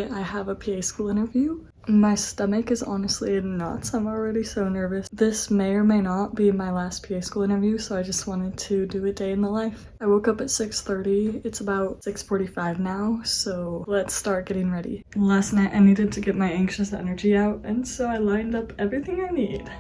Friday I have a PA school interview. My stomach is honestly nuts. I'm already so nervous. This may or may not be my last PA school interview, so I just wanted to do a day in the life. I woke up at 6:30. It's about 6:45 now, so let's start getting ready. Last night I needed to get my anxious energy out, and so I lined up everything I need.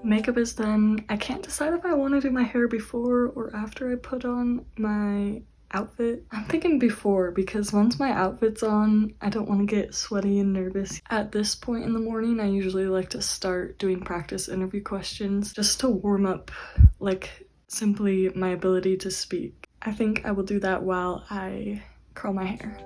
Makeup is done. I can't decide if I want to do my hair before or after I put on my outfit. I'm thinking before, because once my outfit's on, I don't want to get sweaty and nervous. At this point in the morning, I usually like to start doing practice interview questions just to warm up, like, simply my ability to speak. I think I will do that while I curl my hair.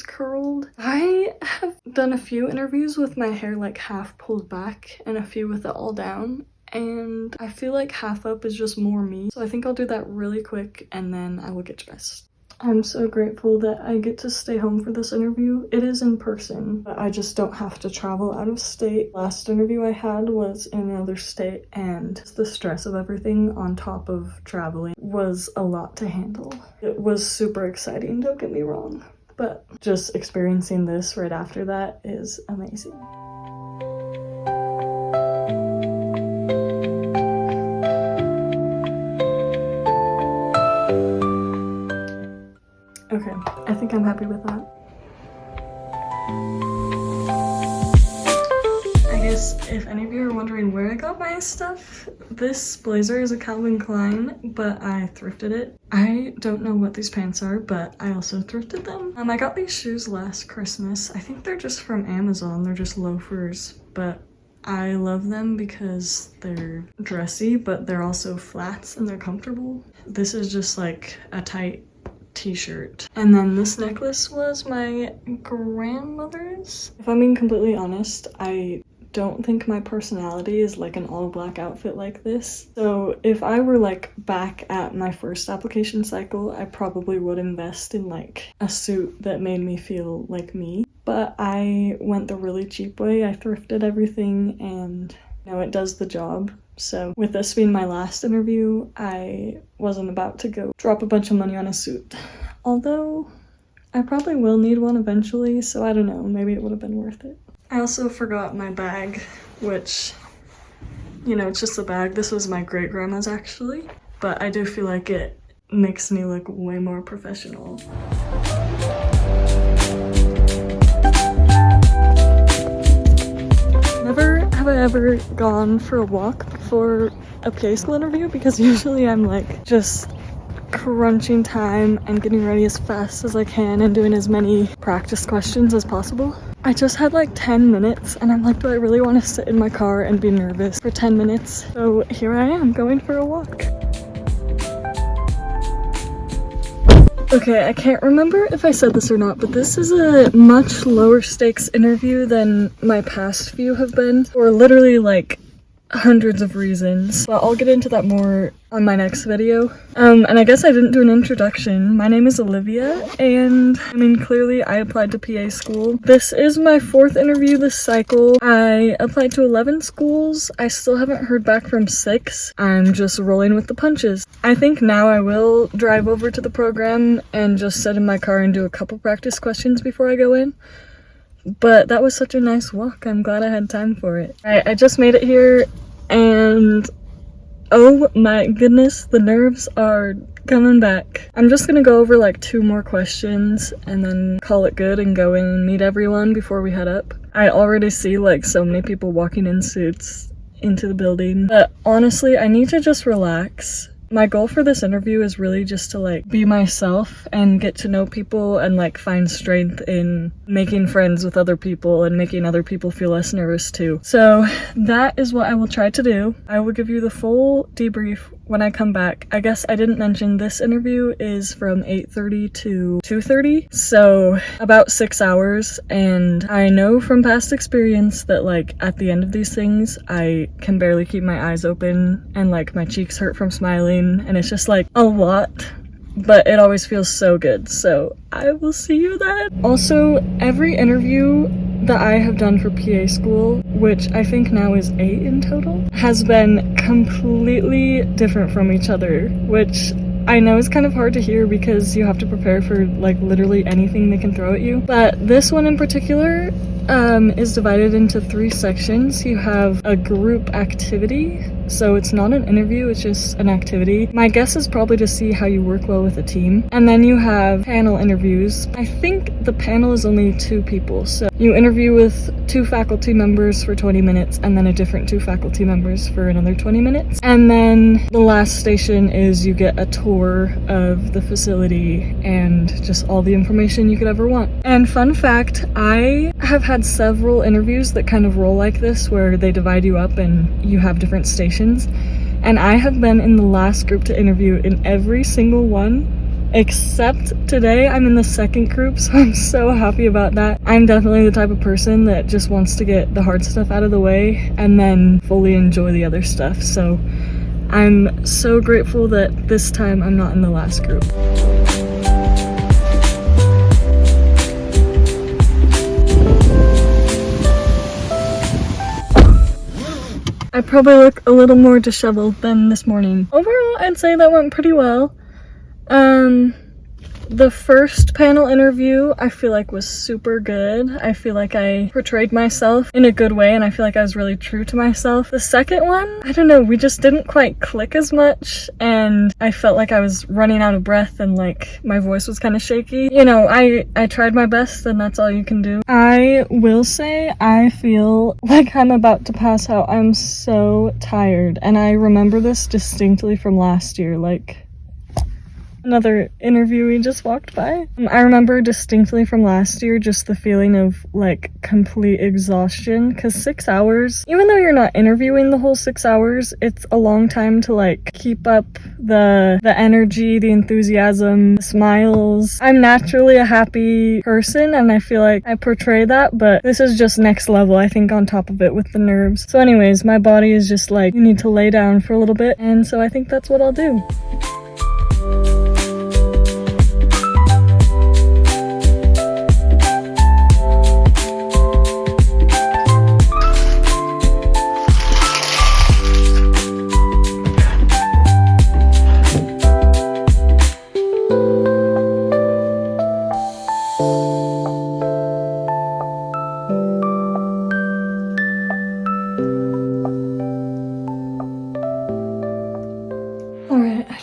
Curled. I have done a few interviews with my hair like half pulled back and a few with it all down, and I feel like half up is just more me, so I think I'll do that really quick and then I will get dressed. I'm so grateful that I get to stay home for this interview. It is in person, but I just don't have to travel out of state. Last interview I had was in another state, and the stress of everything on top of traveling was a lot to handle. It was super exciting, don't get me wrong, but just experiencing this right after that is amazing. Okay, I think I'm happy with that. I guess if any of you are wondering where I got my stuff, this blazer is a Calvin Klein, but I thrifted it. I don't know what these pants are, but I also thrifted them. I got these shoes last Christmas. I think they're just from Amazon. They're just loafers, but I love them because they're dressy, but they're also flats and they're comfortable. This is just like a tight t-shirt. And then this necklace was my grandmother's. If I'm being completely honest, I don't think my personality is like an all black outfit like this. So if I were like back at my first application cycle, I probably would invest in like a suit that made me feel like me. But I went the really cheap way. I thrifted everything and now it does the job. So with this being my last interview, I wasn't about to go drop a bunch of money on a suit. Although I probably will need one eventually, so I don't know, maybe it would have been worth it. I also forgot my bag, which, you know, it's just a bag. This was my great-grandma's actually, but I do feel like it makes me look way more professional. Never have I ever gone for a walk before a PA school interview, because usually I'm like just crunching time and getting ready as fast as I can and doing as many practice questions as possible. I just had like 10 minutes and I'm like, do I really want to sit in my car and be nervous for 10 minutes? So here I am going for a walk. Okay, I can't remember if I said this or not, but this is a much lower stakes interview than my past few have been, for literally like hundreds of reasons, but I'll get into that more on my next video. And I guess I didn't do an introduction. My name is Olivia, and I mean, clearly I applied to PA school. This is my 4th interview this cycle. I applied to 11 schools. I still haven't heard back from 6. I'm just rolling with the punches. I think now I will drive over to the program and just sit in my car and do a couple practice questions before I go in. But that was such a nice walk. I'm glad I had time for it. I just made it here, and oh my goodness, the nerves are coming back. I'm just gonna go over like 2 more questions and then call it good and go in and meet everyone before we head up. I already see like so many people walking in suits into the building. But honestly, I need to just relax. My goal for this interview is really just to like be myself and get to know people and like find strength in making friends with other people and making other people feel less nervous too. So that is what I will try to do. I will give you the full debrief when I come back. I guess I didn't mention this interview is from 8:30 to 2:30, so about 6 hours, and I know from past experience that like at the end of these things I can barely keep my eyes open and like my cheeks hurt from smiling, and it's just like a lot, but it always feels so good. So I will see you then. Also, every interview that I have done for PA school, which I think now is 8 in total, has been completely different from each other, which I know is kind of hard to hear because you have to prepare for like literally anything they can throw at you. But this one in particular is divided into 3 sections. You have a group activity, so it's not an interview, it's just an activity. My guess is probably to see how you work well with a team. And then you have panel interviews. I think the panel is only 2 people, so you interview with 2 faculty members for 20 minutes and then a different 2 faculty members for another 20 minutes. And then the last station is you get a tour of the facility and just all the information you could ever want. And fun fact, I have had several interviews that kind of roll like this where they divide you up and you have different stations, and I have been in the last group to interview in every single one except today. I'm in the second group, so I'm so happy about that. I'm definitely the type of person that just wants to get the hard stuff out of the way and then fully enjoy the other stuff, so I'm so grateful that this time I'm not in the last group. I probably look a little more disheveled than this morning. Overall, I'd say that went pretty well. The first panel interview I feel like was super good. I feel like I portrayed myself in a good way and I feel like I was really true to myself. The second one, I don't know, we just didn't quite click as much and I felt like I was running out of breath and like my voice was kind of shaky. You know, I tried my best and that's all you can do. I will say I feel like I'm about to pass out. I'm so tired and I remember this distinctly from last year, like another interviewee just walked by. I remember distinctly from last year just the feeling of like complete exhaustion, because 6 hours, even though you're not interviewing the whole 6 hours, it's a long time to like keep up the energy, the enthusiasm, the smiles. I'm naturally a happy person and I feel like I portray that, but this is just next level, I think, on top of it with the nerves. So anyways, my body is just like, you need to lay down for a little bit, and so I think that's what I'll do.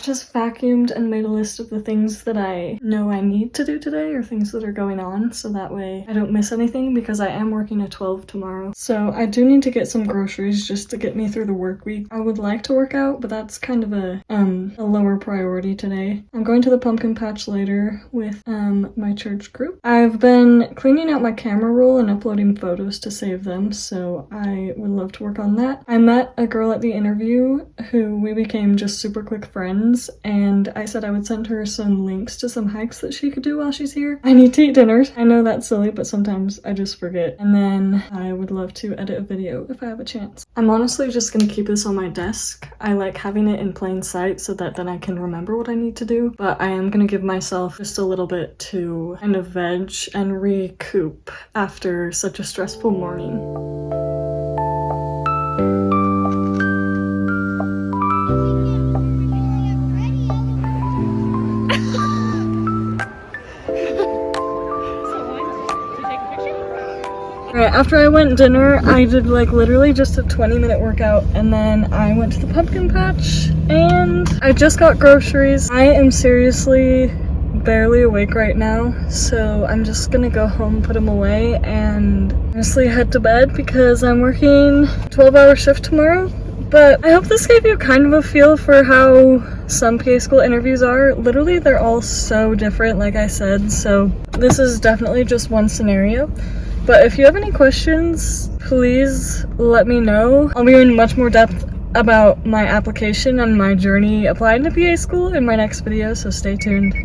Just vacuumed and made a list of the things that I know I need to do today or things that are going on, so that way I don't miss anything, because I am working at 12 tomorrow. So I do need to get some groceries just to get me through the work week. I would like to work out, but that's kind of a lower priority today. I'm going to the pumpkin patch later with my church group. I've been cleaning out my camera roll and uploading photos to save them, so I would love to work on that. I met a girl at the interview who we became just super quick friends, and I said I would send her some links to some hikes that she could do while she's here. I need to eat dinner. I know that's silly, but sometimes I just forget. And then I would love to edit a video if I have a chance. I'm honestly just gonna keep this on my desk. I like having it in plain sight so that then I can remember what I need to do, but I am gonna give myself just a little bit to kind of veg and recoup after such a stressful morning. Alright, after I went dinner, I did like literally just a 20-minute workout, and then I went to the pumpkin patch and I just got groceries. I am seriously barely awake right now, so I'm just gonna go home, put them away, and honestly head to bed because I'm working a 12-hour shift tomorrow. But I hope this gave you kind of a feel for how some PA school interviews are. Literally, they're all so different, like I said, so this is definitely just one scenario. But if you have any questions, please let me know. I'll be in much more depth about my application and my journey applying to PA school in my next video, so stay tuned.